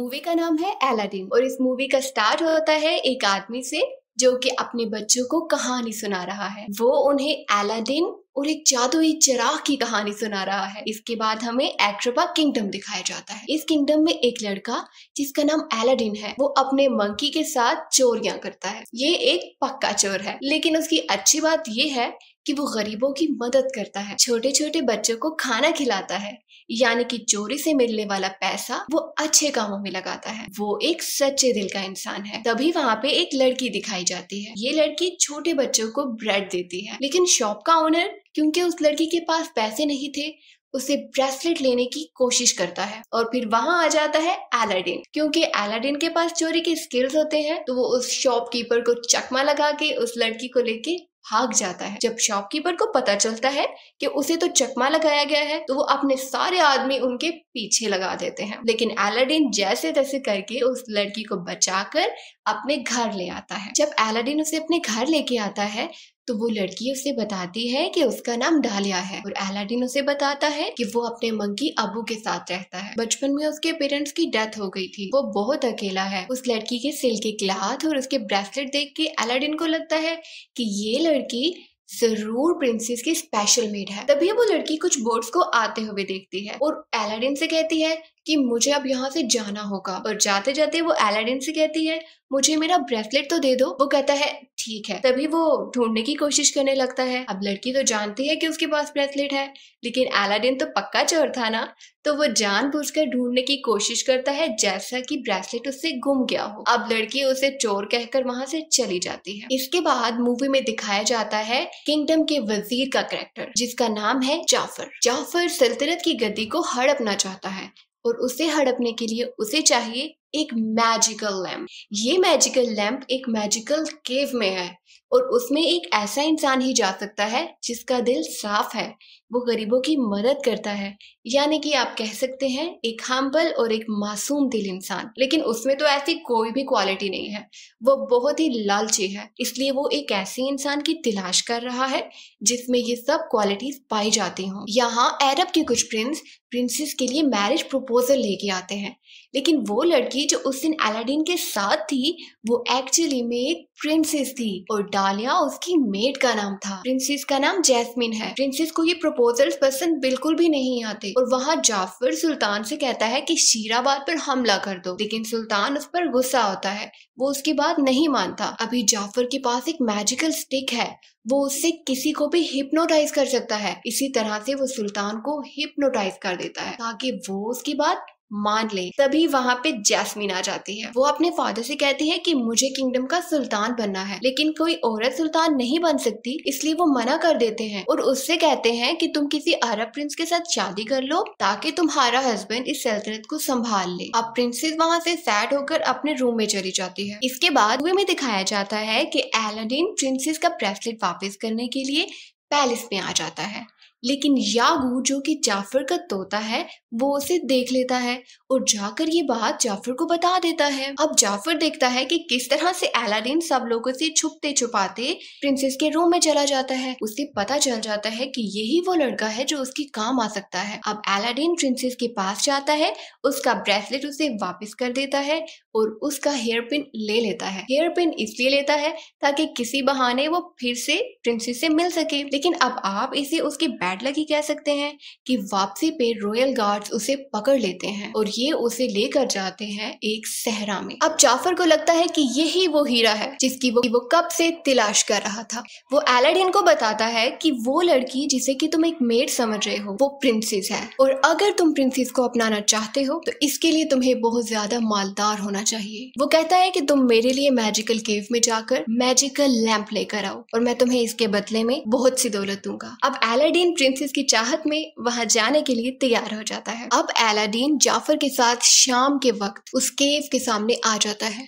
Movie का नाम है अलादीन और इस मूवी का स्टार्ट होता है एक आदमी से जो कि अपने बच्चों को कहानी सुना रहा है। वो उन्हें अलादीन और एक जादुई चिराग की कहानी सुना रहा है। इसके बाद हमें एक्ट्रोपा किंगडम दिखाया जाता है। इस किंगडम में एक लड़का जिसका नाम अलादीन है, वो अपने मंकी के साथ चोरियां करता है। ये एक पक्का चोर है, लेकिन उसकी अच्छी बात ये है कि वो गरीबों की मदद करता है, छोटे छोटे बच्चों को खाना खिलाता है, यानी कि चोरी से मिलने वाला पैसा वो अच्छे कामों में लगाता है। वो एक सच्चे दिल का इंसान है। तभी वहाँ पे एक लड़की दिखाई जाती है। ये लड़की छोटे बच्चों को ब्रेड देती है, लेकिन शॉप का ओनर क्योंकि उस लड़की के पास पैसे नहीं थे, उसे ब्रेसलेट लेने की कोशिश करता है। और फिर वहां आ जाता है अलादीन। क्योंकि अलादीन के पास चोरी के स्किल्स होते हैं, तो वो उस शॉपकीपर को चकमा लगा के उस लड़की को लेके भाग जाता है। जब शॉपकीपर को पता चलता है कि उसे तो चकमा लगाया गया है, तो वो अपने सारे आदमी उनके पीछे लगा देते हैं। लेकिन अलादीन जैसे तैसे करके उस लड़की को बचाकर अपने घर ले आता है। जब अलादीन उसे अपने घर लेके आता है, तो वो लड़की उसे बताती है कि उसका नाम डालिया है और अलादीन उसे बताता है कि वो अपने मंकी अबू के साथ रहता है। बचपन में उसके पेरेंट्स की डेथ हो गई थी, वो बहुत अकेला है। उस लड़की के सिल्की क्लॉथ और उसके ब्रेसलेट देख के अलादीन को लगता है कि ये लड़की जरूर प्रिंसेस की स्पेशल मेड है। तभी वो लड़की कुछ बोट्स को आते हुए देखती है और अलादीन से कहती है कि मुझे अब यहाँ से जाना होगा। और जाते जाते वो अलादीन से कहती है मुझे मेरा ब्रेसलेट तो दे दो। वो कहता है ठीक है। तभी वो ढूंढने की कोशिश करने लगता है। अब लड़की तो जानती है कि उसके पास ब्रेसलेट है, लेकिन अलादीन तो पक्का चोर था ना, तो वो जानबूझकर ढूंढने की कोशिश करता है जैसा कि ब्रेसलेट उससे गुम गया हो। अब लड़की उसे चोर कहकर वहां से चली जाती है। इसके बाद मूवी में दिखाया जाता है किंगडम के वजीर का कैरेक्टर, जिसका नाम है जाफर। जाफर सल्तनत की गद्दी को हड़पना चाहता है और उसे हड़पने के लिए उसे चाहिए एक मैजिकल लैम्प। ये मैजिकल लैम्प एक मैजिकल केव में है और उसमें एक ऐसा इंसान ही जा सकता है जिसका दिल साफ है, वो गरीबों की मदद करता है, यानी कि आप कह सकते हैं एक हम्बल और एक मासूम दिल इंसान। लेकिन उसमें तो ऐसी कोई भी क्वालिटी नहीं है, वो बहुत ही लालची है। इसलिए वो एक ऐसे इंसान की तलाश कर रहा है जिसमें ये सब क्वालिटीज पाई जाती हों। यहाँ अरब के कुछ प्रिंसेस के लिए मैरिज प्रपोजल लेके आते हैं, लेकिन वो लड़की जो उस दिन अलादीन के साथ थी वो एक्चुअली में एक प्रिंसेस थी और डालिया उसकी मेड का नाम था। प्रिंसेस का नाम जैस्मिन है। प्रिंसेस को ये प्रपोजल्स पसंद बिल्कुल भी नहीं आते और वहाँ जाफर सुल्तान से कहता है कि शीराबाद पर हमला कर दो, लेकिन सुल्तान उस पर गुस्सा होता है, वो उसकी बात नहीं मानता। अभी जाफर के पास एक मैजिकल स्टिक है, वो उससे किसी को भी हिप्नोटाइज कर सकता है। इसी तरह से वो सुल्तान को हिप्नोटाइज कर देता है ताकि वो उसकी बात मान ले। तभी वहां पे जैस्मिन आ जाती है। वो अपने फादर से कहती है कि मुझे किंगडम का सुल्तान बनना है, लेकिन कोई औरत सुल्तान नहीं बन सकती, इसलिए वो मना कर देते हैं और उससे कहते हैं कि तुम किसी अरब प्रिंस के साथ शादी कर लो ताकि तुम्हारा हस्बैंड इस सल्तनत को संभाल ले। अब प्रिंसेस वहां से सैड होकर अपने रूम में चली जाती है। इसके बाद मूवी में दिखाया जाता है कि अलादीन प्रिंसेस का ब्रेसलेट वापस करने के लिए पैलेस में आ जाता है, लेकिन यागू जो कि जाफर का तोता है वो उसे देख लेता है और जाकर ये बात जाफर को बता देता है। अब जाफर देखता है कि किस तरह से अलादीन सब लोगों से छुपते छुपाते प्रिंसेस के रूम में चला जाता है। उसे पता चल जाता है कि यही वो लड़का है जो उसके काम आ सकता है। अब अलादीन प्रिंसेस के पास जाता है, उसका ब्रेसलेट उसे वापस कर देता है और उसका हेयर पिन ले लेता है। हेयर पिन इसलिए लेता है ताकि किसी बहाने वो फिर से प्रिंसेस से मिल सके। लेकिन अब आप इसे उसके बैड लक ही कह सकते हैं कि वापसी पे रॉयल गार्ड्स उसे पकड़ लेते हैं और ये उसे लेकर जाते हैं एक सहरा में। अब जाफर को लगता है कि यही वो हीरा है जिसकी वो कब से तलाश कर रहा था। वो अलादीन को बताता है कि वो लड़की जिसे कि तुम एक मेड समझ रहे हो वो प्रिंसेस है, और अगर तुम प्रिंसेस को अपनाना चाहते हो तो इसके लिए तुम्हें बहुत ज्यादा मालदार होना चाहिए। वो कहता है कि तुम मेरे लिए मैजिकल केव में जाकर मैजिकल लैंप लेकर आओ और मैं तुम्हें इसके बदले में बहुत सी दौलत दूंगा। अब अलादीन प्रिंसेस की चाहत में वहां जाने के लिए तैयार हो जाता है। अब अलादीन जाफर के साथ शाम के वक्त उस केव के सामने आ जाता है।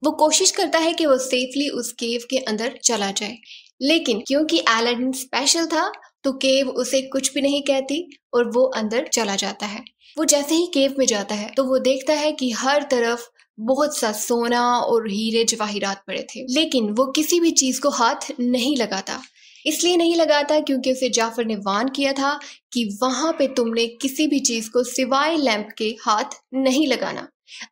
वो कोशिश करता है कि वो सेफली उस केव के अंदर चला जाए, लेकिन क्योंकि अलादीन स्पेशल था तो केव उसे कुछ भी नहीं कहती और वो अंदर चला जाता है। वो जैसे ही केव में जाता है तो वो देखता है कि हर तरफ बहुत सा सोना और हीरे जवाहिरात पड़े थे, लेकिन वो किसी भी चीज को हाथ नहीं लगाता। इसलिए नहीं लगाता क्योंकि उसे जाफर ने वार्न किया था कि वहां पे तुमने किसी भी चीज को सिवाय लैंप के हाथ नहीं लगाना।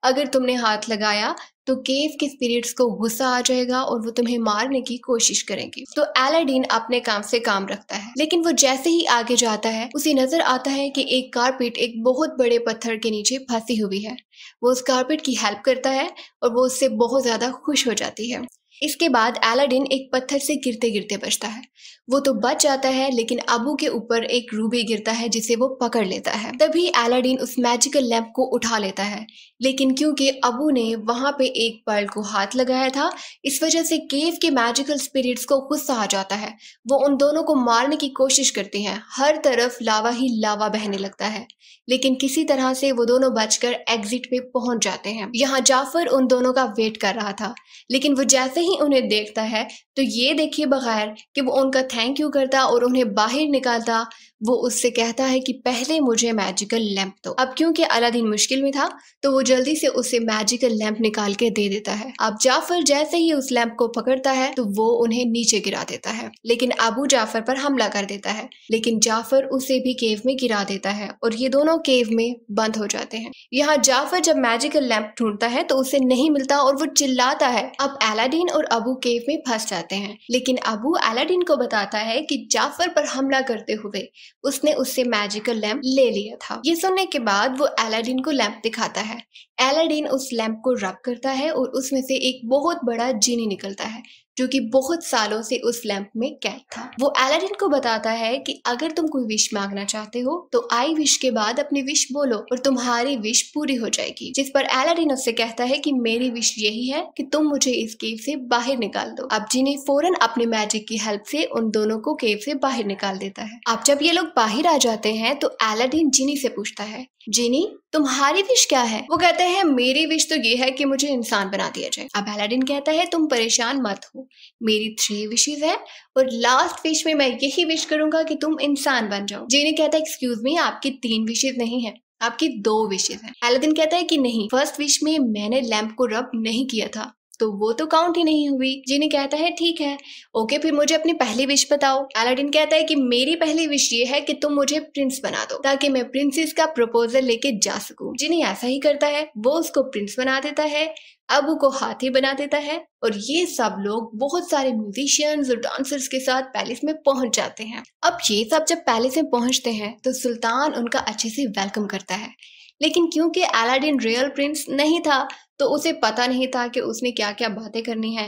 अगर तुमने हाथ लगाया तो केव के स्पिरिट्स को गुस्सा आ जाएगा और वो तुम्हें मारने की कोशिश करेंगे। तो अलादीन अपने काम से काम रखता है, लेकिन वो जैसे ही आगे जाता है उसे नजर आता है कि एक कारपेट एक बहुत बड़े पत्थर के नीचे फंसी हुई है। वो उस कारपेट की हेल्प करता है और वो उससे बहुत ज्यादा खुश हो जाती है। इसके बाद अलादीन एक पत्थर से गिरते गिरते बचता है। वो तो बच जाता है, लेकिन अबू के ऊपर एक रूबी गिरता है जिसे वो पकड़ लेता है। तभी अलादीन उस मैजिकल लैंप को उठा लेता है, लेकिन क्योंकि अबू ने वहां पे एक पर्ल को हाथ लगाया था, इस वजह से केव के मैजिकल स्पिरिट्स को गुस्सा आ जाता है। वो उन दोनों को मारने की कोशिश करते हैं। हर तरफ लावा ही लावा बहने लगता है, लेकिन किसी तरह से वो दोनों बचकर एग्जिट पे पहुंच जाते हैं। यहाँ जाफर उन दोनों का वेट कर रहा था, लेकिन वो जैसे ही उन्हें देखता है तो ये देखिए बगैर कि वो उनका थैंक यू करता और उन्हें बाहर निकालता, वो उससे कहता है कि पहले मुझे मैजिकल लैंप दो। अब क्योंकि अलादीन मुश्किल में था तो वो जल्दी से उसे मैजिकल लैंप निकाल के दे देता है। अब जाफर जैसे ही उस लैंप को पकड़ता है तो वो उन्हें नीचे गिरा देता है, लेकिन अबू जाफर पर हमला कर देता है, लेकिन जाफर उसे भी केव में गिरा देता है और ये दोनों केव में बंद हो जाते हैं। यहाँ जाफर जब मैजिकल लैंप ढूंढता है तो उसे नहीं मिलता और वो चिल्लाता है। अब अलादीन और अबू केव में फंस जाते हैं, लेकिन अबू अलादीन को बताता है कि जाफर पर हमला करते हुए उसने उससे मैजिकल लैंप ले लिया था। ये सुनने के बाद वो अलादीन को लैंप दिखाता है। अलादीन उस लैंप को रब करता है और उसमें से एक बहुत बड़ा जिनी निकलता है जो कि बहुत सालों से उस लैंप में कैद था। वो अलादीन को बताता है कि अगर तुम कोई विश मांगना चाहते हो तो आई विश के बाद अपनी विश बोलो और तुम्हारी विश पूरी हो जाएगी। जिस पर अलादीन उससे कहता है कि मेरी विश यही है कि तुम मुझे इस केव से बाहर निकाल दो। अब जिनी फौरन अपने मैजिक की हेल्प से उन दोनों को केव से बाहर निकाल देता है। अब जब ये लोग बाहर आ जाते हैं तो अलादीन जिनी से पूछता है, जिनी तुम्हारी विश क्या है? वो कहते हैं मेरी विश तो ये है कि मुझे इंसान बना दिया जाए। अब अलादीन कहता है तुम परेशान मत हो, मेरी 3 विशेस है और लास्ट विश में मैं यही विश करूंगा कि तुम इंसान बन जाओ। जिनी कहता है एक्सक्यूज मी, आपकी 3 विशेस नहीं है, आपकी 2 विशेस हैं। अलादीन कहता है कि नहीं, फर्स्ट विश में मैंने लैंप को रब नहीं किया था तो वो तो काउंट ही नहीं हुई। जिनी कहता है ठीक है, ओके फिर मुझे अपनी पहली विश बताओ। अलादीन कहता है कि मेरी पहली विश ये है कि तुम मुझे प्रिंस बना दो ताकि मैं प्रिंसेस का प्रपोजल लेके जा सकूं। जिनी ऐसा ही करता है, वो उसको प्रिंस बना देता है, अबू को हाथी बना देता है और ये सब लोग बहुत सारे म्यूजिशियंस और डांसर्स के साथ पैलेस में पहुंच जाते हैं। अब ये सब जब पैलेस में पहुंचते हैं तो सुल्तान उनका अच्छे से वेलकम करता है, लेकिन क्योंकि अलादीन रियल प्रिंस नहीं था तो उसे पता नहीं था कि उसने क्या क्या बातें करनी है।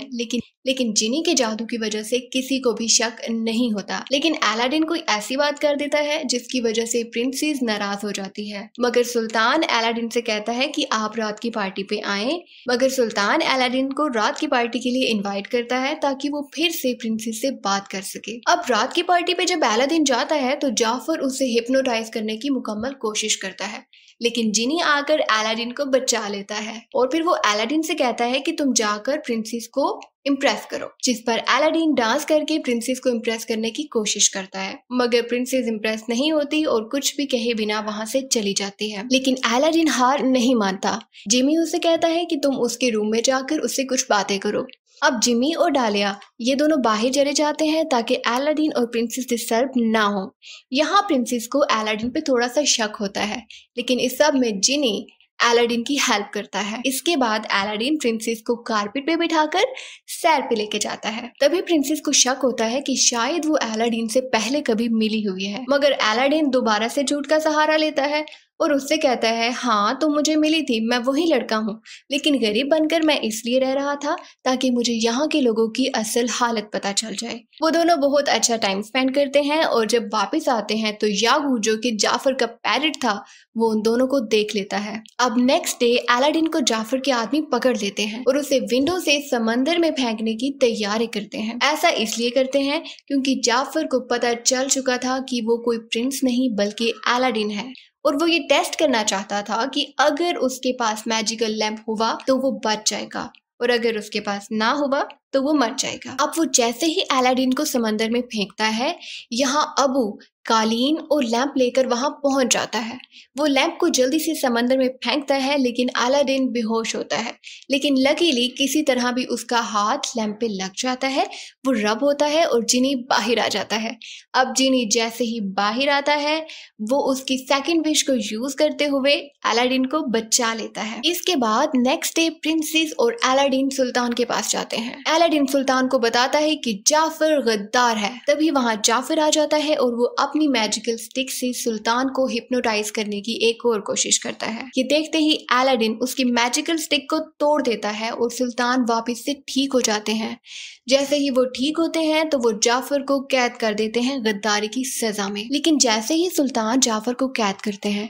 लेकिन जिनी के जादू की वजह से किसी को भी शक नहीं होता। लेकिन अलादीन कोई ऐसी बात कर देता है जिसकी वजह से प्रिंसेस नाराज हो जाती है। मगर सुल्तान अलादीन से कहता है कि आप रात की पार्टी पे आए। मगर सुल्तान अलादीन को रात की पार्टी के लिए इनवाइट करता है ताकि वो फिर से प्रिंसेस से बात कर सके। अब रात की पार्टी पे जब अलादीन जाता है तो जाफर उसे हिप्नोटाइज करने की मुकम्मल कोशिश करता है, लेकिन जिनी आकर अलादीन को बचा लेता है और फिर वो अलादीन से कहता है कि तुम जाकर प्रिंसेस को इम्प्रेस करो। जिस पर अलादीन डांस करके प्रिंसेस को इम्प्रेस करने की कोशिश करता है, मगर प्रिंसेस इम्प्रेस नहीं होती और कुछ भी कहे बिना वहां से चली जाती है। लेकिन अलादीन हार नहीं मानता। जिमी उसे कहता है कि तुम उसके रूम में जाकर उससे कुछ बातें करो। अब जिमी और डालिया ये दोनों बाहर चले जाते हैं ताकि अलादीन और प्रिंसेस डिस्टर्ब ना हो। यहाँ प्रिंसेस को अलादीन पे थोड़ा सा शक होता है, लेकिन इस सब में जिनी अलादीन की हेल्प करता है। इसके बाद अलादीन प्रिंसेस को कारपेट पे बिठाकर सैर पे लेके जाता है। तभी प्रिंसेस को शक होता है कि शायद वो अलादीन से पहले कभी मिली हुई है, मगर अलादीन दोबारा से झूठ का सहारा लेता है और उससे कहता है हाँ तो मुझे मिली थी, मैं वही लड़का हूँ, लेकिन गरीब बनकर मैं इसलिए रह रहा था ताकि मुझे यहाँ के लोगों की असल हालत पता चल जाए। वो दोनों बहुत अच्छा टाइम स्पेंड करते हैं और जब वापस आते हैं तो यागू जो कि जाफर का पैरट था वो उन दोनों को देख लेता है। अब नेक्स्ट डे अलादीन को जाफर के आदमी पकड़ लेते हैं और उसे विंडो से समंदर में फेंकने की तैयारी करते हैं। ऐसा इसलिए करते हैं क्योंकि जाफर को पता चल चुका था कि वो कोई प्रिंस नहीं बल्कि अलादीन है और वो ये टेस्ट करना चाहता था कि अगर उसके पास मैजिकल लैंप हुआ तो वो बच जाएगा और अगर उसके पास ना हुआ तो वो मर जाएगा। अब वो जैसे ही अलादीन को समंदर में फेंकता है, यहाँ अबू कालीन और लैंप लेकर वहां पहुंच जाता है। वो लैंप को जल्दी से समंदर में फेंकता है, लेकिन अलादीन बेहोश होता है। लेकिन लकीली किसी तरह भी उसका हाथ लैंप पे लग जाता है, वो रब होता है और जिनी बाहर आ जाता है। अब जिनी जैसे ही बाहर आता है, वो उसकी सेकंड विश को यूज करते हुए अलादीन को बचा लेता है। इसके बाद नेक्स्ट डे प्रिंसेस और अलादीन सुल्तान के पास जाते हैं। अलादीन सुल्तान को बताता है कि जाफर गद्दार है। तभी वहां जाफर आ जाता है और वो अपनी मैजिकल स्टिक से सुल्तान को हिप्नोटाइज करने की एक और कोशिश करता है। ये देखते ही अलादीन उसकी मैजिकल स्टिक को तोड़ देता है और सुल्तान वापस से ठीक हो जाते हैं। जैसे ही वो ठीक होते हैं तो वो जाफर को कैद कर देते हैं गद्दारी की सजा में। लेकिन जैसे ही सुल्तान जाफर को कैद करते हैं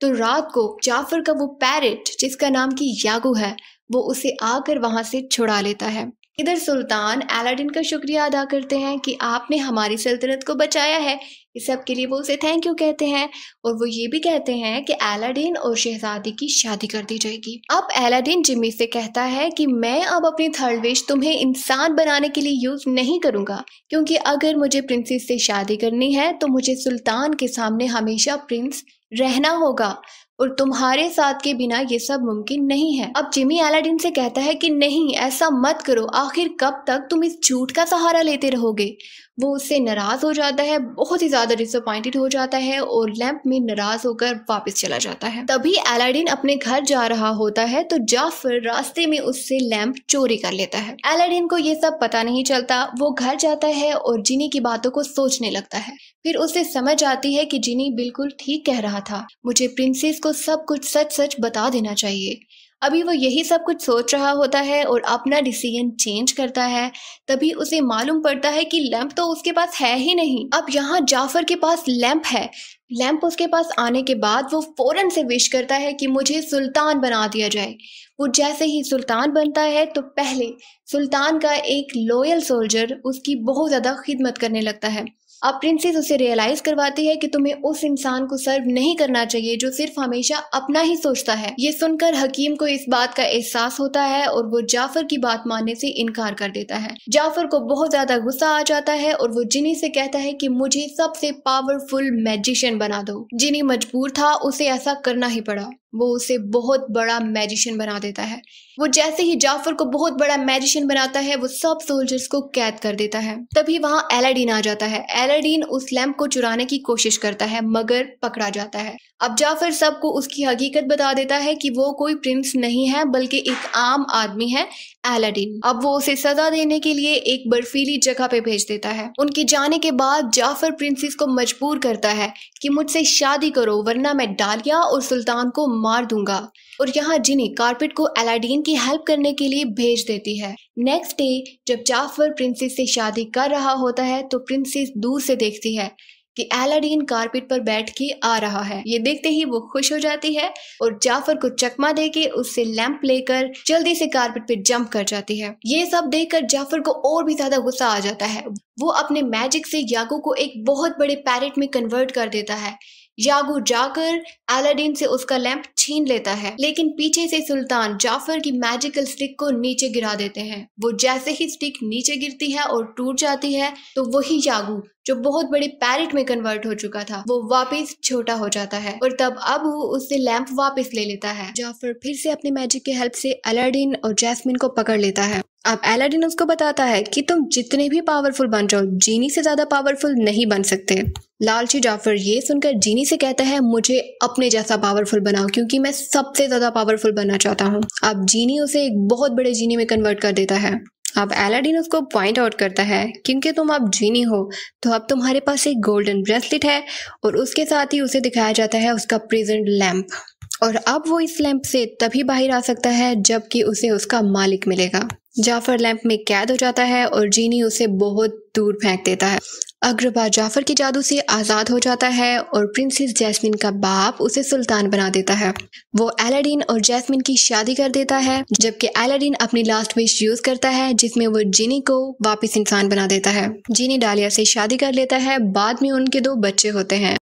तो रात को जाफर का वो पैरेट जिसका नाम की यागू है, वो उसे आकर वहां से छुड़ा लेता है। इधर सुल्तान अलादीन का शुक्रिया अदा करते हैं कि आपने हमारी सल्तनत को बचाया है। इस सब के लिए वो उसे थैंक यू कहते हैं और वो ये भी कहते हैं कि अलादीन और शहजादी की शादी कर दी जाएगी। अब अलादीन जिमी से कहता है कि मैं अब अपनी थर्ड विश तुम्हें इंसान बनाने के लिए यूज नहीं करूंगा, क्योंकि अगर मुझे प्रिंसेस से शादी करनी है तो मुझे सुल्तान के सामने हमेशा प्रिंस रहना होगा और तुम्हारे साथ के बिना ये सब मुमकिन नहीं है। अब जिमी अलादीन से कहता है कि नहीं, ऐसा मत करो, आखिर कब तक तुम इस झूठ का सहारा लेते रहोगे। वो उससे नाराज हो जाता है, बहुत ही ज्यादा डिसअपॉइंटेड हो जाता है और लैंप में नाराज होकर वापस चला जाता है। तभी अलादीन अपने घर जा रहा होता है तो जाफर रास्ते में उससे लैंप चोरी कर लेता है। अलादीन को ये सब पता नहीं चलता। वो घर जाता है और जिनी की बातों को सोचने लगता है। फिर उसे समझ आती है कि जिनी बिल्कुल ठीक कह रहा था, मुझे प्रिंसेस को सब कुछ सच सच बता देना चाहिए। अभी वो यही सब कुछ सोच रहा होता है और अपना डिसीजन चेंज करता है। तभी उसे मालूम पड़ता है कि लैंप तो उसके पास है ही नहीं। अब यहाँ जाफर के पास लैंप है। लैंप उसके पास आने के बाद वो फौरन से विश करता है कि मुझे सुल्तान बना दिया जाए। वो जैसे ही सुल्तान बनता है तो पहले सुल्तान का एक लॉयल सोल्जर उसकी बहुत ज्यादा खिदमत करने लगता है। अब प्रिंसेस उसे रियलाइज करवाती है कि तुम्हें उस इंसान को सर्व नहीं करना चाहिए जो सिर्फ हमेशा अपना ही सोचता है। ये सुनकर हकीम को इस बात का एहसास होता है और वो जाफर की बात मानने से इनकार कर देता है। जाफर को बहुत ज्यादा गुस्सा आ जाता है और वो जिनी से कहता है कि मुझे सबसे पावरफुल मैजिशियन बना दो। जिनी मजबूर था, उसे ऐसा करना ही पड़ा। वो उसे बहुत बड़ा मैजिशियन बना देता है। वो जैसे ही जाफर को बहुत बड़ा मैजिशियन बनाता है, वो सब सोल्जर्स को कैद कर देता है। तभी वहां अलादीन आ जाता है। अलादीन उस लैंप को चुराने की कोशिश करता है मगर पकड़ा जाता है। अब जाफर सबको उसकी हकीकत बता देता है कि वो कोई प्रिंस नहीं है बल्कि एक आम आदमी है, अलादीन। अब वो उसे सजा देने के लिए एक बर्फीली जगह पे भेज देता है। उनके जाने के बाद जाफर प्रिंसेस को मजबूर करता है कि मुझसे शादी करो वरना मैं डालिया और सुल्तान को मार दूंगा। और यहाँ जिनी कारपेट को अलादीन की हेल्प करने के लिए भेज देती है। नेक्स्ट डे जब जाफर प्रिंसेस से शादी कर रहा होता है तो प्रिंसेस दूर से देखती है कि अलादीन कारपेट पर बैठ के आ रहा है। ये देखते ही वो खुश हो जाती है और जाफर को चकमा देके उससे लैंप लेकर जल्दी से कारपेट पे जंप कर जाती है। ये सब देखकर जाफर को और भी ज्यादा गुस्सा आ जाता है। वो अपने मैजिक से यागू को एक बहुत बड़े पैरेट में कन्वर्ट कर देता है। यागू जाकर अलादीन से उसका लैंप छीन लेता है, लेकिन पीछे से सुल्तान जाफर की मैजिकल स्टिक को नीचे गिरा देते हैं। वो जैसे ही स्टिक नीचे गिरती है और टूट जाती है तो वही यागू जो बहुत बड़े पैरेट में कन्वर्ट हो चुका था वो वापस छोटा हो जाता है और तब अबू उससे लैंप वापस ले लेता है। जाफर फिर से अपने मैजिक की हेल्प से अलादीन और जैस्मिन को पकड़ लेता है। अब अलादीन उसको बताता है कि तुम जितने भी पावरफुल बन जाओ, जीनी से ज्यादा पावरफुल नहीं बन सकते। लालची जाफर ये सुनकर जीनी से कहता है मुझे अपने जैसा पावरफुल बनाओ क्योंकि मैं सबसे ज्यादा पावरफुल बनना चाहता हूँ। अब जीनी उसे एक बहुत बड़े जीनी में कन्वर्ट कर देता है। अब अलादीन उसको पॉइंट आउट करता है क्योंकि तुम अब जीनी हो तो अब तुम्हारे पास एक गोल्डन ब्रेसलेट है और उसके साथ ही उसे दिखाया जाता है उसका प्रेजेंट लैंप। और अब वो इस लैंप से तभी बाहर आ सकता है जबकि उसे उसका मालिक मिलेगा। जाफर लैंप में कैद हो जाता है और जीनी उसे बहुत दूर फेंक देता है। अग्रबा जाफर के जादू से आजाद हो जाता है और प्रिंसेस जैस्मिन का बाप उसे सुल्तान बना देता है। वो अलादीन और जैस्मिन की शादी कर देता है जबकि अलादीन अपनी लास्ट विश यूज करता है जिसमें वो जिनी को वापस इंसान बना देता है। जिनी डालिया से शादी कर लेता है। बाद में उनके 2 बच्चे होते हैं।